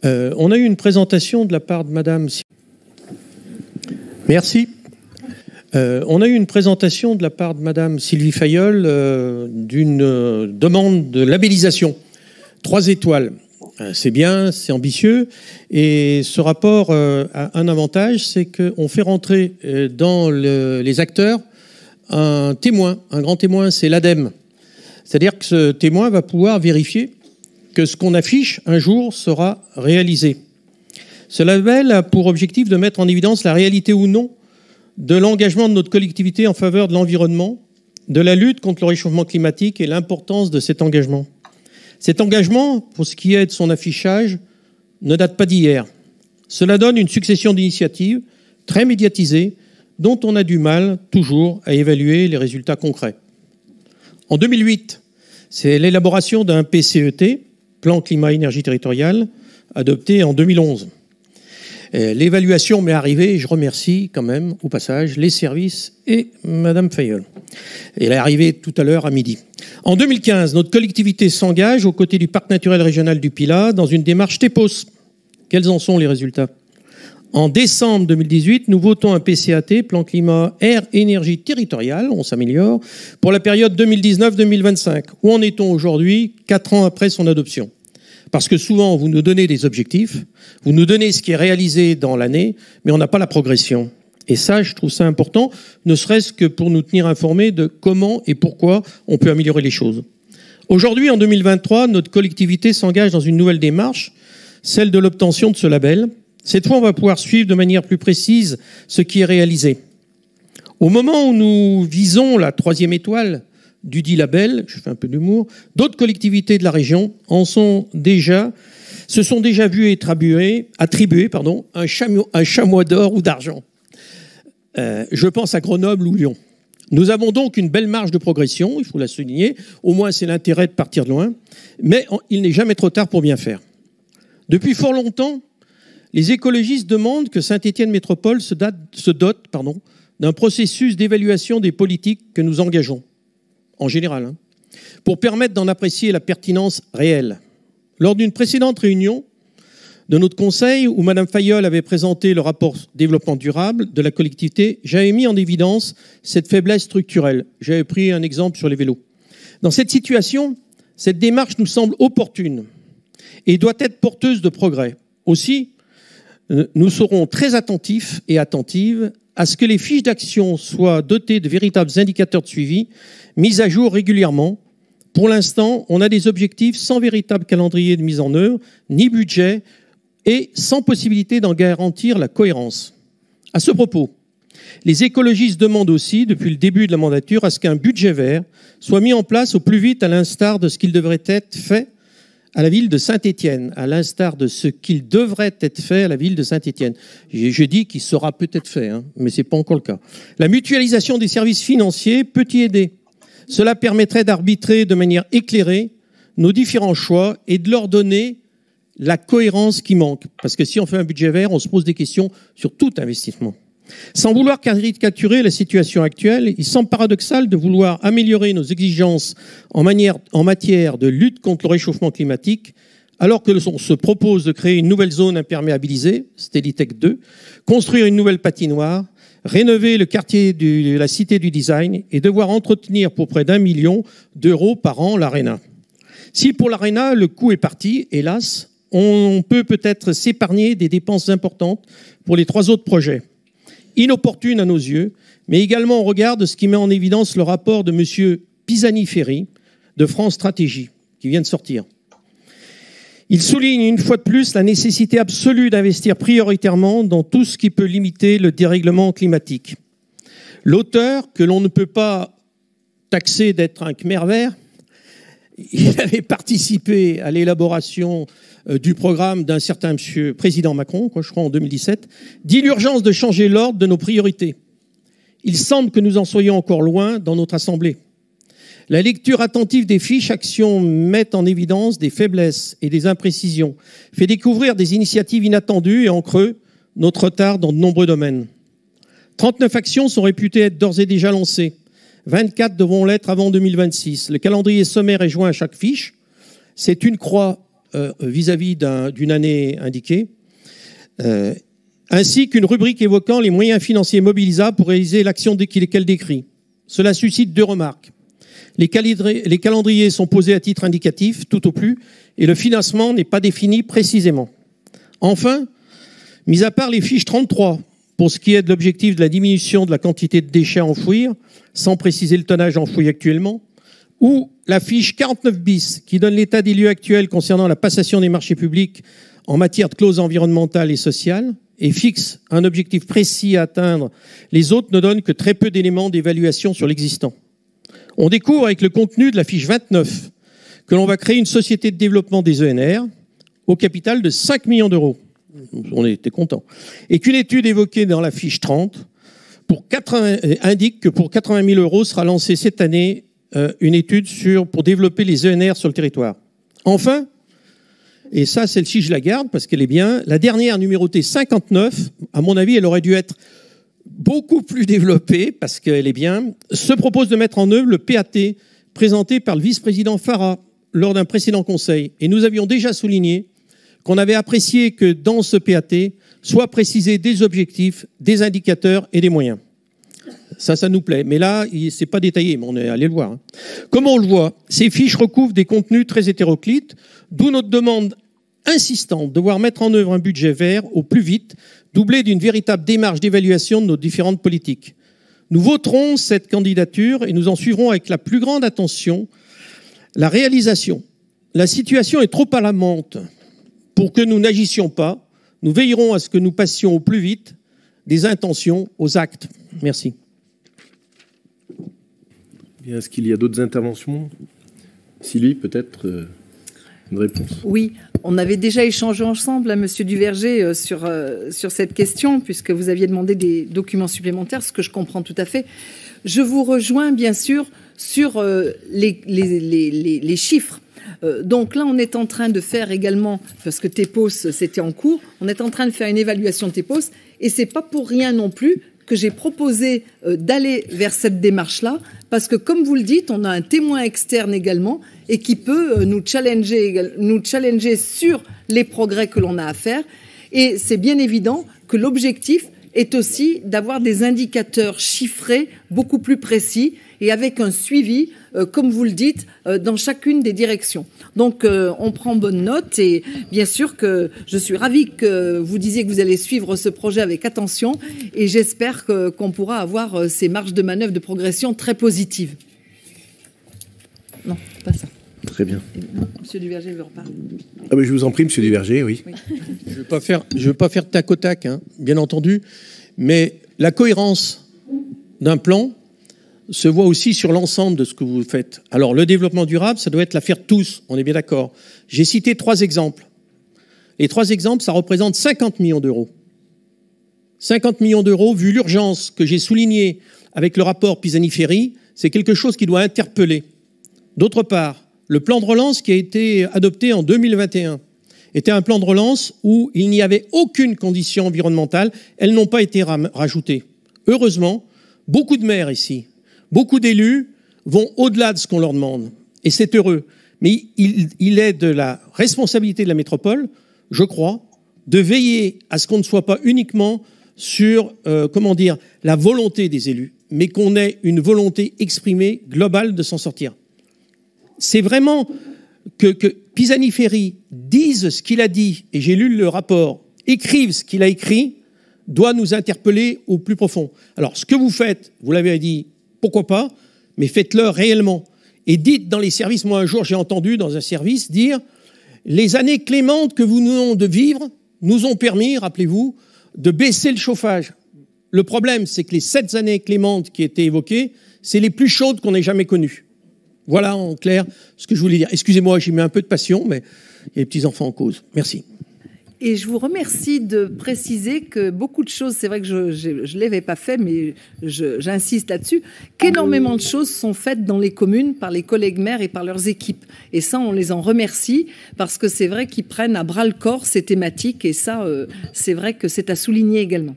On a eu une présentation de la part de Madame... Merci. On a eu une présentation de la part de Madame Sylvie Fayolle d'une demande de labellisation. 3 étoiles. C'est bien, c'est ambitieux. Et ce rapport a un avantage, c'est qu'on fait rentrer dans les acteurs un témoin, un grand témoin, c'est l'ADEME. C'est-à-dire que ce témoin va pouvoir vérifier que ce qu'on affiche un jour sera réalisé. Ce label a pour objectif de mettre en évidence la réalité ou non de l'engagement de notre collectivité en faveur de l'environnement, de la lutte contre le réchauffement climatique et l'importance de cet engagement. Cet engagement, pour ce qui est de son affichage, ne date pas d'hier. Cela donne une succession d'initiatives très médiatisées dont on a du mal toujours à évaluer les résultats concrets. En 2008, c'est l'élaboration d'un PCET, Plan Climat-Énergie Territorial, adopté en 2011. L'évaluation m'est arrivée, et je remercie quand même, au passage, les services et Madame Fayolle. Elle est arrivée tout à l'heure à midi. En 2015, notre collectivité s'engage aux côtés du Parc naturel régional du Pilat dans une démarche TEPOS. Quels en sont les résultats? En décembre 2018, nous votons un PCAT, Plan Climat Air Énergie Territoriale, on s'améliore, pour la période 2019-2025. Où en est-on aujourd'hui, 4 ans après son adoption? Parce que souvent, vous nous donnez des objectifs, vous nous donnez ce qui est réalisé dans l'année, mais on n'a pas la progression. Et ça, je trouve ça important, ne serait-ce que pour nous tenir informés de comment et pourquoi on peut améliorer les choses. Aujourd'hui, en 2023, notre collectivité s'engage dans une nouvelle démarche, celle de l'obtention de ce label. Cette fois, on va pouvoir suivre de manière plus précise ce qui est réalisé. Au moment où nous visons la 3e étoile du dit label, je fais un peu d'humour, d'autres collectivités de la région se sont déjà vues attribuer un chamois d'or ou d'argent. Je pense à Grenoble ou Lyon. Nous avons donc une belle marge de progression, il faut la souligner, au moins c'est l'intérêt de partir de loin, mais il n'est jamais trop tard pour bien faire. Depuis fort longtemps, les écologistes demandent que Saint-Étienne Métropole se dote d'un processus d'évaluation des politiques que nous engageons, en général, pour permettre d'en apprécier la pertinence réelle. Lors d'une précédente réunion de notre conseil, où Mme Fayolle avait présenté le rapport développement durable de la collectivité, j'avais mis en évidence cette faiblesse structurelle. J'avais pris un exemple sur les vélos. Dans cette situation, cette démarche nous semble opportune et doit être porteuse de progrès. Aussi, nous serons très attentifs et attentives à ce que les fiches d'action soient dotées de véritables indicateurs de suivi, mis à jour régulièrement. Pour l'instant, on a des objectifs sans véritable calendrier de mise en œuvre, ni budget, et sans possibilité d'en garantir la cohérence. À ce propos, les écologistes demandent aussi, depuis le début de la mandature, à ce qu'un budget vert soit mis en place au plus vite, à l'instar de ce qu'il devrait être fait à la ville de Saint-Étienne, Je dis qu'il sera peut-être fait, mais ce n'est pas encore le cas. La mutualisation des services financiers peut y aider. Cela permettrait d'arbitrer de manière éclairée nos différents choix et de leur donner la cohérence qui manque. Parce que si on fait un budget vert, on se pose des questions sur tout investissement. Sans vouloir caricaturer la situation actuelle, il semble paradoxal de vouloir améliorer nos exigences en matière de lutte contre le réchauffement climatique, alors que l'on se propose de créer une nouvelle zone imperméabilisée, Stélitech 2, construire une nouvelle patinoire, rénover le quartier de la Cité du Design et devoir entretenir pour près d'1 million d'euros par an l'Arena. Si pour l'Arena, le coût est parti, hélas, on peut peut-être s'épargner des dépenses importantes pour les 3 autres projets. Inopportune à nos yeux, mais également au regard de ce qui met en évidence le rapport de M. Pisani-Ferry de France Stratégie, qui vient de sortir. Il souligne une fois de plus la nécessité absolue d'investir prioritairement dans tout ce qui peut limiter le dérèglement climatique. L'auteur, que l'on ne peut pas taxer d'être un Khmer vert, il avait participé à l'élaboration du programme d'un certain monsieur président Macron, je crois en 2017, dit l'urgence de changer l'ordre de nos priorités. Il semble que nous en soyons encore loin dans notre Assemblée. La lecture attentive des fiches actions met en évidence des faiblesses et des imprécisions, fait découvrir des initiatives inattendues et en creux notre retard dans de nombreux domaines. 39 actions sont réputées être d'ores et déjà lancées. 24 devront l'être avant 2026. Le calendrier sommaire est joint à chaque fiche. C'est une croix vis-à-vis d'une année indiquée, ainsi qu'une rubrique évoquant les moyens financiers mobilisables pour réaliser l'action qu'elle décrit. Cela suscite 2 remarques. Les calendriers sont posés à titre indicatif, tout au plus, et le financement n'est pas défini précisément. Enfin, mis à part les fiches 33, pour ce qui est de l'objectif de la diminution de la quantité de déchets à enfouir, sans préciser le tonnage enfoui actuellement, ou la fiche 49 bis, qui donne l'état des lieux actuels concernant la passation des marchés publics en matière de clauses environnementales et sociales, et fixe un objectif précis à atteindre, les autres ne donnent que très peu d'éléments d'évaluation sur l'existant. On découvre avec le contenu de la fiche 29 que l'on va créer une société de développement des ENR au capital de 5 millions d'euros. On était contents. Et qu'une étude évoquée dans la fiche 30 indique que pour 80 000 euros sera lancée cette année une étude pour développer les ENR sur le territoire. Enfin, et ça, celle-ci, je la garde parce qu'elle est bien, la dernière numérotée 59, à mon avis, elle aurait dû être beaucoup plus développée parce qu'elle est bien, se propose de mettre en œuvre le PAT présenté par le vice-président Farah lors d'un précédent conseil. Et nous avions déjà souligné qu'on avait apprécié que dans ce PAT soient précisés des objectifs, des indicateurs et des moyens. Ça nous plaît. Mais là, c'est pas détaillé, mais on est allé le voir. Comme on le voit, ces fiches recouvrent des contenus très hétéroclites, d'où notre demande insistante de voir mettre en œuvre un budget vert au plus vite, doublé d'une véritable démarche d'évaluation de nos différentes politiques. Nous voterons cette candidature et nous en suivrons avec la plus grande attention la réalisation. La situation est trop alarmante pour que nous n'agissions pas. Nous veillerons à ce que nous passions au plus vite des intentions aux actes. Merci. Bien, est-ce qu'il y a d'autres interventions? Sylvie, peut-être une réponse. Oui, on avait déjà échangé ensemble, Monsieur Duverger, sur cette question, puisque vous aviez demandé des documents supplémentaires, ce que je comprends tout à fait. Je vous rejoins, bien sûr, sur les chiffres. Donc là, on est en train de faire également, parce que TEPOS, c'était en cours, on est en train de faire une évaluation de TEPOS, et c'est pas pour rien non plus que j'ai proposé d'aller vers cette démarche-là, parce que, comme vous le dites, on a un témoin externe également, et qui peut nous challenger sur les progrès que l'on a à faire. Et c'est bien évident que l'objectif est aussi d'avoir des indicateurs chiffrés beaucoup plus précis et avec un suivi, comme vous le dites, dans chacune des directions. Donc, on prend bonne note et bien sûr que je suis ravie que vous disiez que vous allez suivre ce projet avec attention et j'espère qu'on pourra avoir ces marges de manœuvre de progression très positives. Non, pas ça. Très bien. Monsieur Duverger veut reparler. Ah ben je vous en prie, Monsieur Duverger, oui. Je ne veux pas faire tac au tac, hein, bien entendu, mais la cohérence d'un plan se voit aussi sur l'ensemble de ce que vous faites. Alors, le développement durable, ça doit être l'affaire de tous, on est bien d'accord. J'ai cité 3 exemples. Les 3 exemples, ça représente 50 millions d'euros. 50 millions d'euros, vu l'urgence que j'ai soulignée avec le rapport Pisani-Ferry, c'est quelque chose qui doit interpeller. D'autre part, le plan de relance qui a été adopté en 2021 était un plan de relance où il n'y avait aucune condition environnementale. Elles n'ont pas été rajoutées. Heureusement, beaucoup de maires ici, beaucoup d'élus vont au-delà de ce qu'on leur demande. Et c'est heureux. Mais il est de la responsabilité de la métropole, je crois, de veiller à ce qu'on ne soit pas uniquement sur, la volonté des élus, mais qu'on ait une volonté exprimée globale de s'en sortir. C'est vraiment que Pisani-Ferry dise ce qu'il a dit, et j'ai lu le rapport, écrive ce qu'il a écrit, doit nous interpeller au plus profond. Alors, ce que vous faites, vous l'avez dit, pourquoi pas, mais faites-le réellement. Et dites dans les services, moi un jour j'ai entendu dans un service dire, les années clémentes que vous venons de vivre nous ont permis, rappelez-vous, de baisser le chauffage. Le problème, c'est que les 7 années clémentes qui étaient évoquées, c'est les plus chaudes qu'on ait jamais connues. Voilà en clair ce que je voulais dire. Excusez-moi, j'y mets un peu de passion, mais il y a les petits-enfants en cause. Merci. Et je vous remercie de préciser que beaucoup de choses, c'est vrai que je ne l'avais pas fait, mais j'insiste là-dessus, qu'énormément de choses sont faites dans les communes par les collègues maires et par leurs équipes. Et ça, on les en remercie parce que c'est vrai qu'ils prennent à bras le corps ces thématiques et ça, c'est vrai que c'est à souligner également.